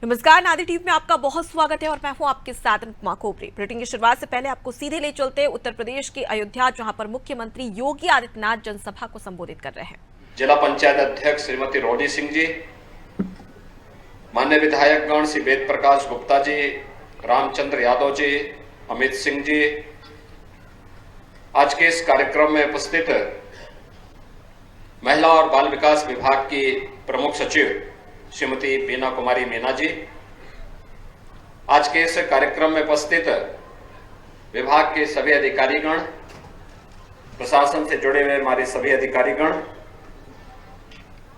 नमस्कार, नादी टीवी में आपका बहुत स्वागत है और मैं हूं आपके साथ अनुपमा खोपरे। बुलेटिन की शुरुआत से पहले आपको सीधे ले चलते हैं उत्तर प्रदेश के अयोध्या, जहां पर मुख्यमंत्री योगी आदित्यनाथ जनसभा को संबोधित कर रहे हैं। जिला पंचायत अध्यक्ष श्रीमती रोडी सिंह जी, मान्य विधायकगण श्री वेद प्रकाश गुप्ता जी, रामचंद्र यादव जी, अमित सिंह जी, आज के इस कार्यक्रम में उपस्थित महिला और बाल विकास विभाग की प्रमुख सचिव श्रीमती बीना कुमारी मीना जी, आज के इस कार्यक्रम में उपस्थित विभाग के सभी अधिकारीगण, प्रशासन से जुड़े हुए हमारे सभी अधिकारीगण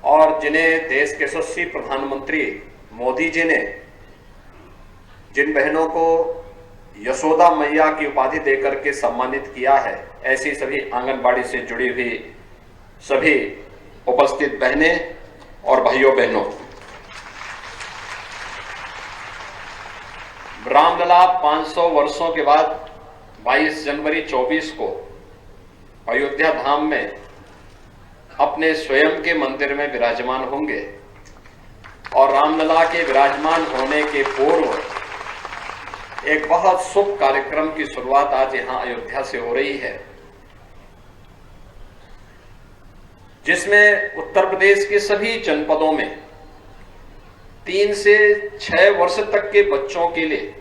और जिन्हें देश के यशस्वी प्रधानमंत्री मोदी जी ने जिन बहनों को यशोदा मैया की उपाधि देकर के सम्मानित किया है, ऐसी सभी आंगनबाड़ी से जुड़ी हुई सभी उपस्थित बहनें और भाइयों बहनों, रामलला 500 वर्षों के बाद 22 जनवरी 24 को अयोध्या धाम में अपने स्वयं के मंदिर में विराजमान होंगे और रामलला के विराजमान होने के पूर्व एक बहुत शुभ कार्यक्रम की शुरुआत आज यहां अयोध्या से हो रही है, जिसमें उत्तर प्रदेश के सभी जनपदों में 3 से 6 वर्ष तक के बच्चों के लिए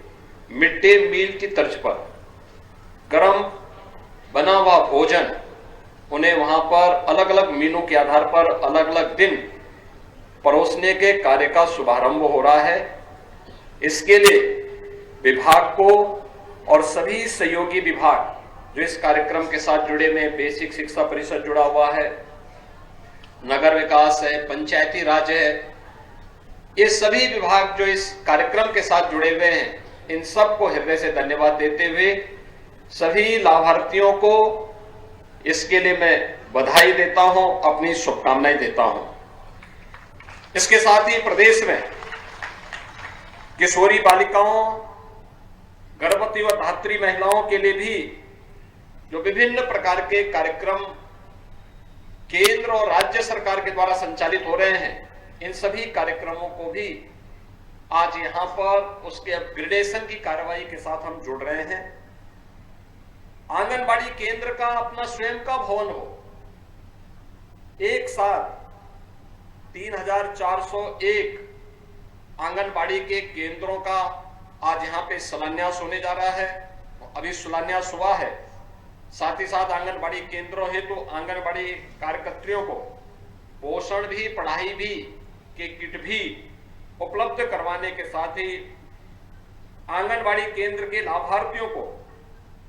मिड डे मील की तर्ज पर गरम बना हुआ भोजन उन्हें वहां पर अलग अलग मेनू के आधार पर अलग अलग दिन परोसने के कार्य का शुभारंभ हो रहा है। इसके लिए विभाग को और सभी सहयोगी विभाग जो इस कार्यक्रम के साथ जुड़े हुए, बेसिक शिक्षा परिषद जुड़ा हुआ है, नगर विकास है, पंचायती राज है, ये सभी विभाग जो इस कार्यक्रम के साथ जुड़े हुए हैं, इन सबको हृदय से धन्यवाद देते हुए सभी लाभार्थियों को इसके लिए मैं बधाई देता हूं, अपनी शुभकामनाएं देता हूं। इसके साथ ही प्रदेश में किशोरी बालिकाओं, गर्भवती व धात्री महिलाओं के लिए भी जो विभिन्न प्रकार के कार्यक्रम केंद्र और राज्य सरकार के द्वारा संचालित हो रहे हैं, इन सभी कार्यक्रमों को भी आज यहां पर उसके अपग्रेडेशन की कार्रवाई के साथ हम जुड़ रहे हैं। आंगनबाड़ी केंद्र का अपना स्वयं का भवन हो, एक साथ 3401 आंगनबाड़ी के केंद्रों का आज यहां पे शिलान्यास होने जा रहा है। अभी शिलान्यास हुआ है। साथ ही साथ आंगनबाड़ी केंद्रों हेतु तो आंगनबाड़ी कार्यकर्तियों को पोषण भी, पढ़ाई भी के किट भी उपलब्ध करवाने के साथ ही आंगनबाड़ी केंद्र के लाभार्थियों को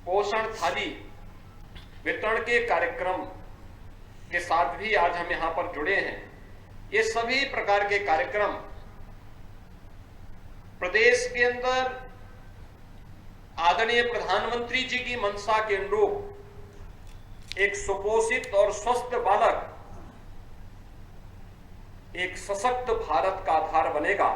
पोषण थाली वितरण के कार्यक्रम के साथ भी आज हम यहां पर जुड़े हैं। ये सभी प्रकार के कार्यक्रम प्रदेश के अंदर आदरणीय प्रधानमंत्री जी की मंशा के अनुरूप एक सुपोषित और स्वस्थ बालक एक सशक्त भारत का आधार बनेगा।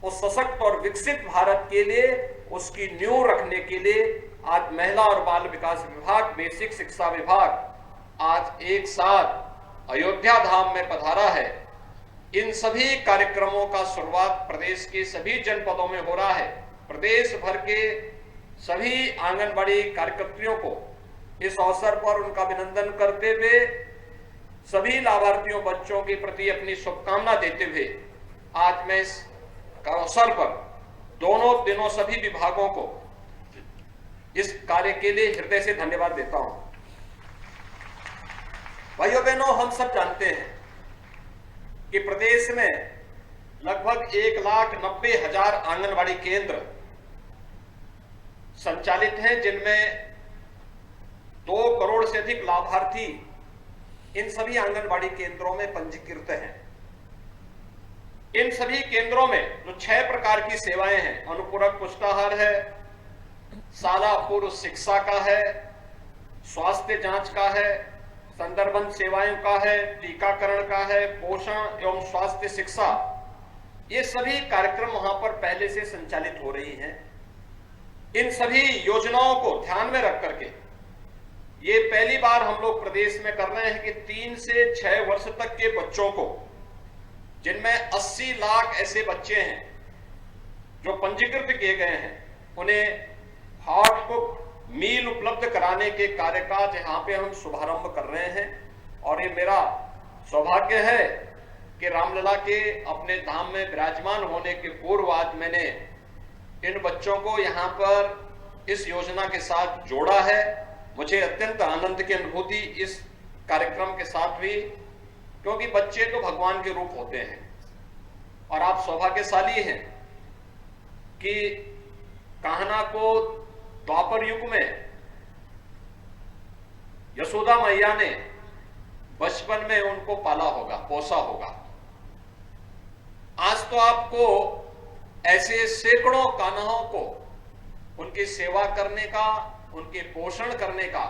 उस सशक्त और विकसित भारत के लिए उसकी नींव रखने के लिए आज महिला और बाल विकास विभाग, बेसिक शिक्षा विभाग आज एक साथ अयोध्या धाम में पधारा है। इन सभी कार्यक्रमों का शुरुआत प्रदेश के सभी जनपदों में हो रहा है। प्रदेश भर के सभी आंगनबाड़ी कार्यकर्तियों को इस अवसर पर उनका अभिनंदन करते हुए, सभी लाभार्थियों बच्चों के प्रति अपनी शुभकामना देते हुए आज मैं इस अवसर पर दोनों दिनों सभी विभागों को इस कार्य के लिए हृदय से धन्यवाद देता हूं। भाइयों बहनों, हम सब जानते हैं कि प्रदेश में लगभग 1,90,000 आंगनबाड़ी केंद्र संचालित हैं, जिनमें 2 करोड़ से अधिक लाभार्थी इन सभी आंगनबाड़ी केंद्रों में पंजीकृत हैं। इन सभी केंद्रों में जो 6 प्रकार की सेवाएं हैं, अनुपूरक पुष्टाहार है, शाला पूर्व शिक्षा का है, स्वास्थ्य जांच का है, संदर्भन सेवाओं का है, टीकाकरण का है, पोषण एवं स्वास्थ्य शिक्षा, ये सभी कार्यक्रम वहां पर पहले से संचालित हो रही हैं। इन सभी योजनाओं को ध्यान में रख करके ये पहली बार हम लोग प्रदेश में कर रहे हैं कि 3 से 6 वर्ष तक के बच्चों को, जिनमें 80 लाख ऐसे बच्चे हैं जो पंजीकृत किए गए हैं उन्हें हॉट कुक मील उपलब्ध कराने के कार्य का जहां पे हम शुभारंभ कर रहे हैं। और ये मेरा सौभाग्य है कि रामलला के अपने धाम में विराजमान होने के पूर्व आज मैंने इन बच्चों को यहां पर इस योजना के साथ जोड़ा है। मुझे अत्यंत आनंद की अनुभूति इस कार्यक्रम के साथ हुई, क्योंकि बच्चे तो भगवान के रूप होते हैं और आप सौभाग्यशाली हैं कि कान्हा को द्वापर युग में यशोदा मैया ने बचपन में उनको पाला होगा, पोसा होगा। आज तो आपको ऐसे सैकड़ों कान्हाओं को उनकी सेवा करने का, उनके पोषण करने का,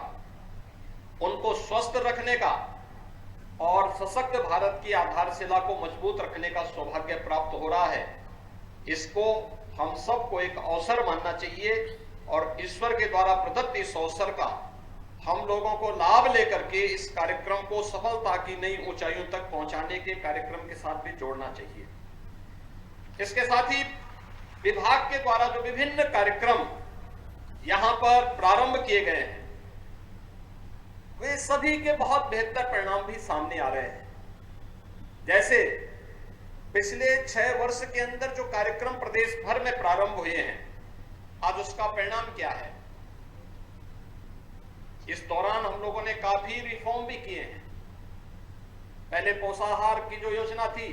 उनको स्वस्थ रखने का और सशक्त भारत की आधारशिला को मजबूत रखने का सौभाग्य प्राप्त हो रहा है। इसको हम सबको एक अवसर मानना चाहिए और ईश्वर के द्वारा प्रदत्त इस अवसर का हम लोगों को लाभ लेकर के इस कार्यक्रम को सफलता की नई ऊंचाइयों तक पहुंचाने के कार्यक्रम के साथ भी जोड़ना चाहिए। इसके साथ ही विभाग के द्वारा जो विभिन्न कार्यक्रम यहां पर प्रारंभ किए गए हैं, वे सभी के बहुत बेहतर परिणाम भी सामने आ रहे हैं। जैसे पिछले 6 वर्ष के अंदर जो कार्यक्रम प्रदेश भर में प्रारंभ हुए हैं, आज उसका परिणाम क्या है। इस दौरान हम लोगों ने काफी रिफॉर्म भी किए हैं। पहले पोषाहार की जो योजना थी,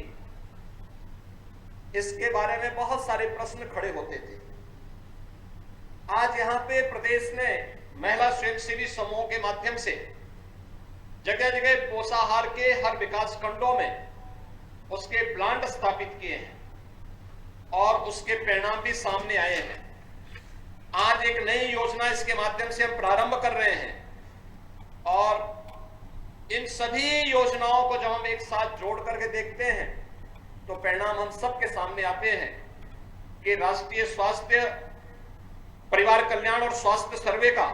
इसके बारे में बहुत सारे प्रश्न खड़े होते थे। आज यहां पे प्रदेश ने महिला स्वयंसेवी समूहों के माध्यम से जगह जगह पोषाहार के हर विकास खंडों में उसके प्लांट स्थापित किए हैं और उसके परिणाम भी सामने आए हैं। आज एक नई योजना इसके माध्यम से हम प्रारंभ कर रहे हैं और इन सभी योजनाओं को जब हम एक साथ जोड़ करके देखते हैं तो परिणाम हम सबके सामने आते हैं कि राष्ट्रीय स्वास्थ्य परिवार कल्याण और स्वास्थ्य सर्वे का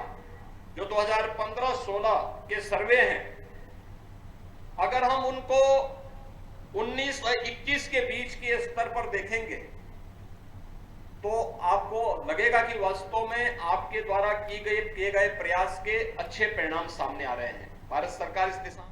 जो 2015-16 के सर्वे हैं, अगर हम उनको 19 और 21 के बीच के स्तर पर देखेंगे तो आपको लगेगा कि वास्तव में आपके द्वारा किए गए प्रयास के अच्छे परिणाम सामने आ रहे हैं। भारत सरकार इस दिशा